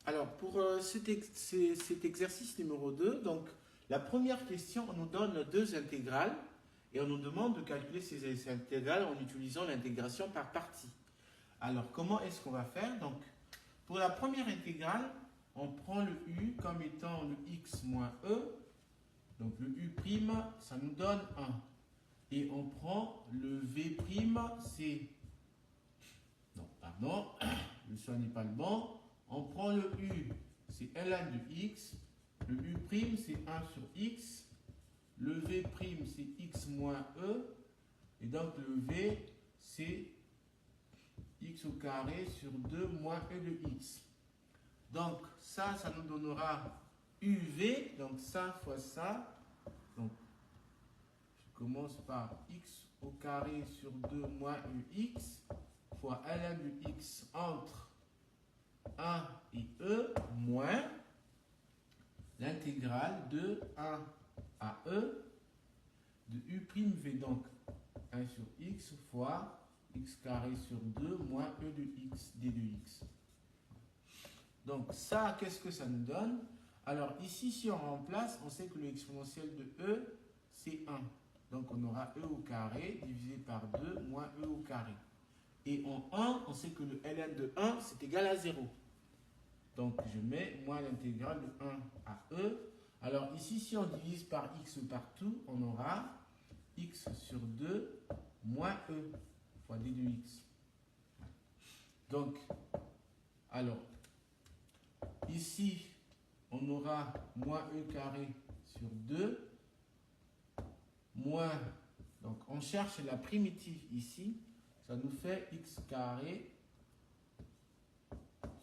Alors, pour cet exercice numéro 2, donc, la première question, on nous donne deux intégrales et on nous demande de calculer ces intégrales en utilisant l'intégration par partie. Alors, comment est-ce qu'on va faire? Donc, pour la première intégrale, on prend le u comme étant le x moins e. Donc, le u', ça nous donne 1. Et on prend le v', c'est... Non, pardon, le choix n'est pas le bon. On prend le u, c'est ln de x. Le u', c'est 1 sur x. Le v', c'est x moins e. Et donc, le v, c'est x au carré sur 2 moins e de x. Donc, ça nous donnera uv. Donc, ça fois ça. Donc, je commence par x au carré sur 2 moins ux fois ln de x entre 1 et e moins l'intégrale de 1 à e de u'v, donc 1 sur x fois x carré sur 2 moins e de x d de x. Donc ça, qu'est-ce que ça nous donne? Alors ici, si on remplace, on sait que l'exponentiel de e, c'est 1. Donc on aura e au carré divisé par 2 moins e au carré. Et en 1, on sait que le ln de 1, c'est égal à 0. Donc je mets moins l'intégrale de 1 à e. Alors ici, si on divise par x partout, on aura x sur 2 moins e fois d de x. Donc, alors, ici, on aura moins e carré sur 2 moins, donc on cherche la primitive ici, ça nous fait x carré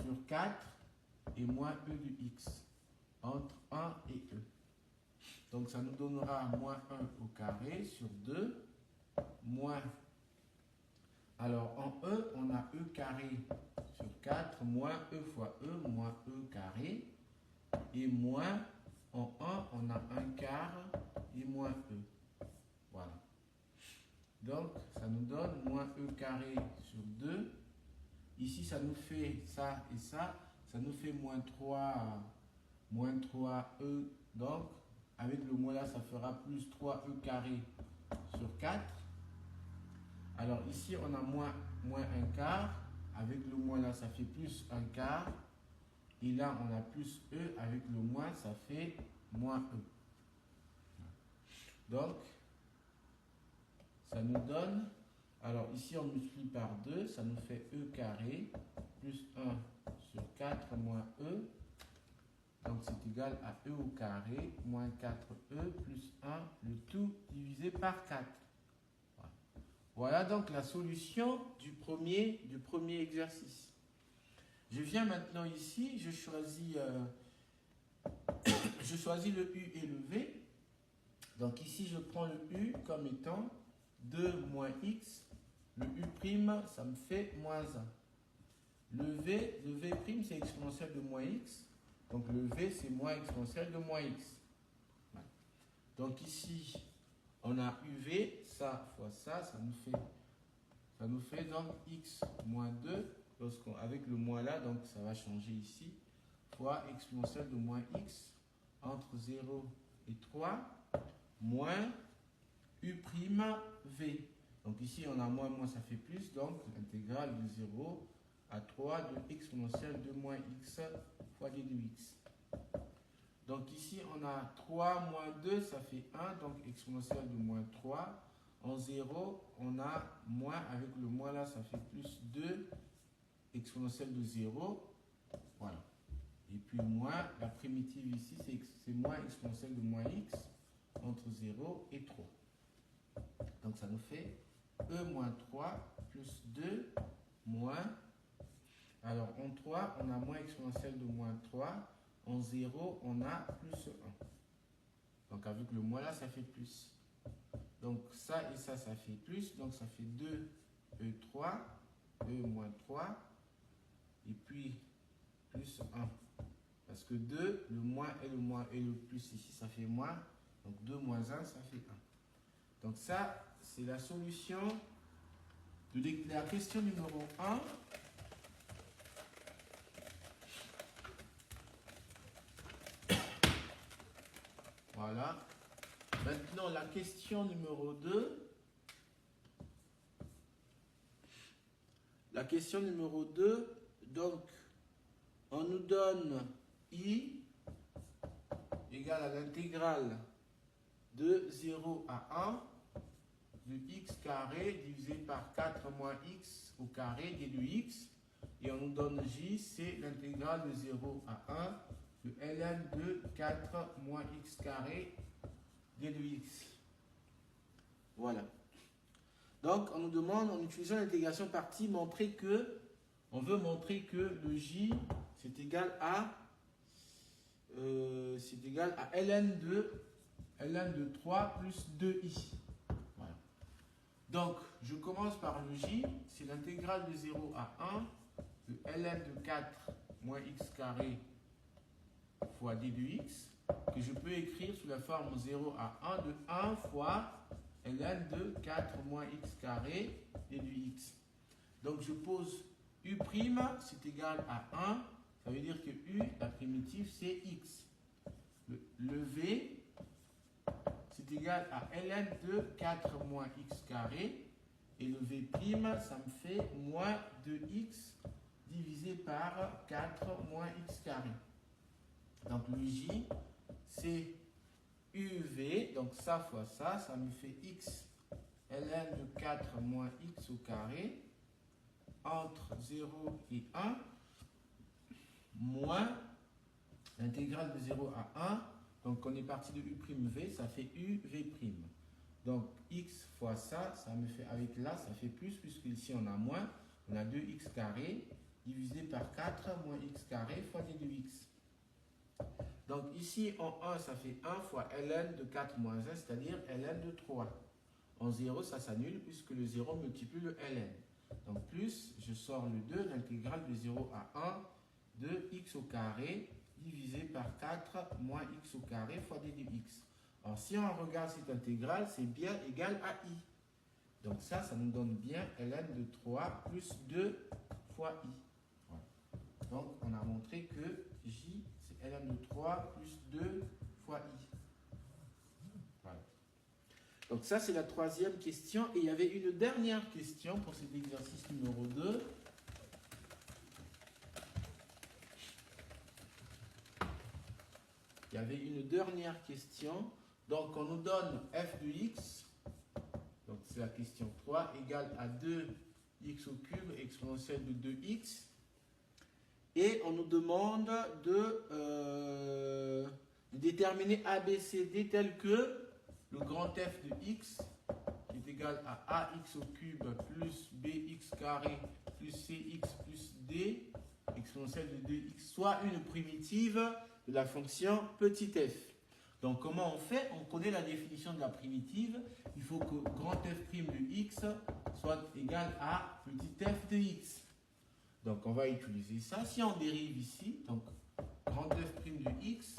sur 4 et moins e de x entre 1 et e. Donc ça nous donnera moins 1 au carré sur 2 moins, alors en e, on a e carré sur 4 moins e fois e moins e carré et moins, en 1, on a 1 quart et moins e. Voilà. Donc, ça nous donne moins e carré sur 2. Ici, ça nous fait ça et ça. Ça nous fait moins 3e. Donc, avec le moins là, ça fera plus 3e carré sur 4. Alors ici, on a moins 1 quart. Avec le moins là, ça fait plus 1 quart. Et là, on a plus e. Avec le moins, ça fait moins e. Donc, ça nous donne, alors ici on multiplie par 2, ça nous fait e carré plus 1 sur 4 moins e. Donc c'est égal à e au carré moins 4e plus 1, le tout divisé par 4. Voilà donc la solution du premier exercice. Je viens maintenant ici, je choisis le u et le v. Donc ici je prends le u comme étant 2 moins x, le u', ça me fait moins 1. Le v', c'est exponentiel de moins x, donc le v, c'est moins exponentiel de moins x. Donc ici, on a uv, ça fois ça, ça nous fait donc x moins 2, avec le moins là, donc ça va changer ici, fois exponentiel de moins x entre 0 et 3, moins u'v. Donc ici, on a moins, ça fait plus. Donc, l'intégrale de 0 à 3 de exponentielle de moins x fois d de x. Donc ici, on a 3 moins 2, ça fait 1. Donc, exponentielle de moins 3. En 0, on a moins. Avec le moins là, ça fait plus 2. Exponentielle de 0. Voilà. Et puis moins, la primitive ici, c'est moins exponentielle de moins x entre 0 et 3. Donc ça nous fait e moins 3 plus 2 moins, alors en 3 on a moins exponentielle de moins 3, en 0 on a plus 1. Donc avec le moins là ça fait plus. Donc ça et ça fait plus, donc ça fait 2 e3, e moins 3, et puis plus 1. Parce que 2, le moins et le plus ici ça fait moins, donc 2 moins 1 ça fait 1. Donc ça, c'est la solution de la question numéro 1. Voilà. Maintenant, la question numéro 2. La question numéro 2, donc, on nous donne I égale à l'intégrale de 0 à 1 de x carré divisé par 4 moins x au carré d de x. Et on nous donne J, c'est l'intégrale de 0 à 1 de ln de 4 moins x carré d de x. Voilà. Donc, on nous demande, en utilisant l'intégration partie, on veut montrer que le J, c'est égal à ln de 3 plus 2i. Voilà. Donc, je commence par le J, c'est l'intégrale de 0 à 1 de ln de 4 moins x carré fois d de x, que je peux écrire sous la forme 0 à 1 de 1 fois ln de 4 moins x carré d de x. Donc, je pose u', c'est égal à 1, ça veut dire que u, la primitive, c'est x. Le v, c'est égal à ln de 4 moins x carré, et le v', ça me fait moins 2x divisé par 4 moins x carré. Donc le j, c'est uv, donc ça fois ça me fait x ln de 4 moins x au carré entre 0 et 1 moins l'intégrale de 0 à 1. Donc on est parti de u'v, ça fait uv'. Donc x fois ça me fait, avec là, ça fait plus, puisque ici on a moins, on a 2x carré divisé par 4 moins x carré fois d de x. Donc ici en 1, ça fait 1 fois ln de 4 moins 1, c'est-à-dire ln de 3. En 0, ça s'annule puisque le 0 multiplie le ln. Donc plus, je sors le 2, l'intégrale de 0 à 1 de x au carré divisé par 4 moins x au carré fois d de x. Alors si on regarde cette intégrale, c'est bien égal à i. Donc ça nous donne bien ln de 3 plus 2 fois i. Voilà. Donc on a montré que j, c'est ln de 3 plus 2 fois i. Voilà. Donc ça, c'est la troisième question. Et il y avait une dernière question pour cet exercice numéro 2. Il y avait une dernière question. Donc, on nous donne f de x, donc c'est la question 3, égale à 2x au cube exponentielle de 2x. Et on nous demande de déterminer ABCD tel que le grand f de x qui est égal à ax au cube plus bx carré plus cx plus d exponentielle de 2x soit une primitive de la fonction petit f. Donc comment on fait? On connaît la définition de la primitive. Il faut que grand f' de x soit égal à petit f de x. Donc on va utiliser ça. Si on dérive ici, donc grand f' de x,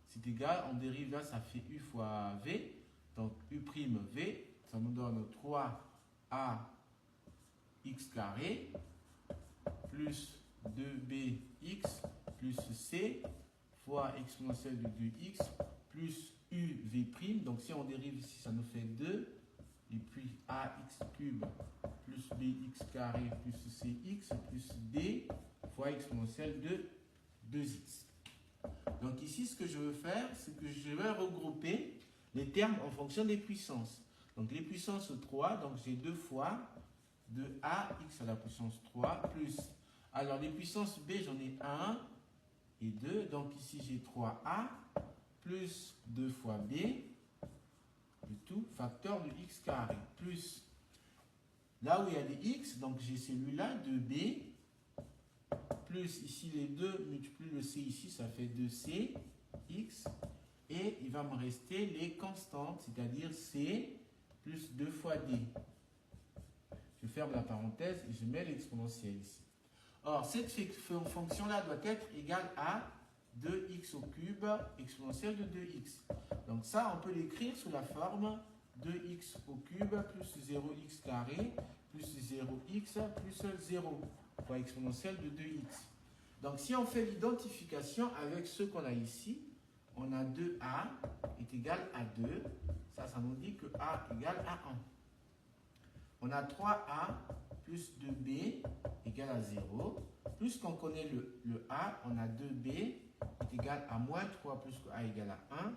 c'est égal, on dérive là, ça fait u fois v. Donc u'v, ça nous donne 3ax carré plus 2bx plus c fois exponentielle de 2x plus uv'. Donc si on dérive ici, ça nous fait 2. Et puis ax cube plus bx carré plus cx plus d fois exponentielle de 2x. Donc ici, ce que je veux faire, c'est que je vais regrouper les termes en fonction des puissances. Donc les puissances 3, donc j'ai 2 fois 2ax à la puissance 3 plus... Alors les puissances b, j'en ai 1 et 2. Donc ici, j'ai 3a plus 2 fois b, le tout facteur de x carré, plus là où il y a des x, donc j'ai celui-là, 2b, plus ici les 2 multiplient le c ici, ça fait 2c, x, et il va me rester les constantes, c'est-à-dire c plus 2 fois d. Je ferme la parenthèse et je mets l'exponentielle ici. Or, cette fonction-là doit être égale à 2x au cube exponentielle de 2x. Donc ça, on peut l'écrire sous la forme 2x au cube plus 0x carré plus 0x plus 0 fois exponentielle de 2x. Donc si on fait l'identification avec ce qu'on a ici, on a 2a est égal à 2. Ça nous dit que a égale à 1. On a 3a plus 2b égale à 0. Puisqu'on connaît le a, on a 2b est égal à moins 3 plus que a égale à 1.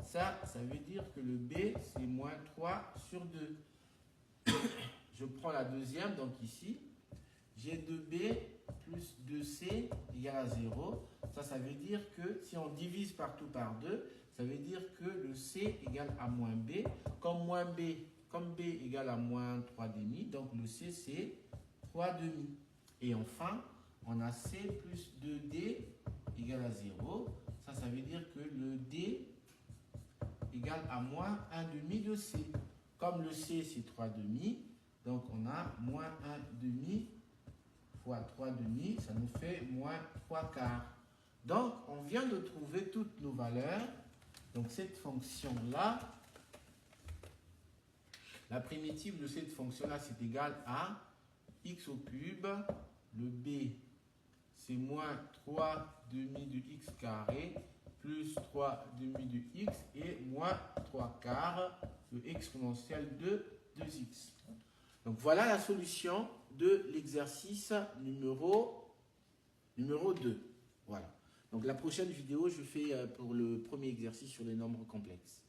Ça veut dire que le b, c'est moins 3 sur 2. Je prends la deuxième, donc ici, j'ai 2b plus 2c égale à 0. Ça veut dire que si on divise partout par 2, ça veut dire que le c égale à moins b. Comme b égale à moins 3 demi, donc le c c'est 3 demi. Et enfin, on a c plus 2d égale à 0. Ça veut dire que le d égale à moins 1 demi de c. Comme le c c'est 3 demi, donc on a moins 1 demi fois 3 demi, ça nous fait moins 3 quarts. Donc on vient de trouver toutes nos valeurs. Donc cette fonction-là, la primitive de cette fonction-là, c'est égal à x au cube. Le b, c'est moins 3 demi de x carré plus 3 demi de x et moins 3 quarts, le exponentiel de 2x. Donc voilà la solution de l'exercice numéro 2. Voilà. Donc la prochaine vidéo, je fais pour le premier exercice sur les nombres complexes.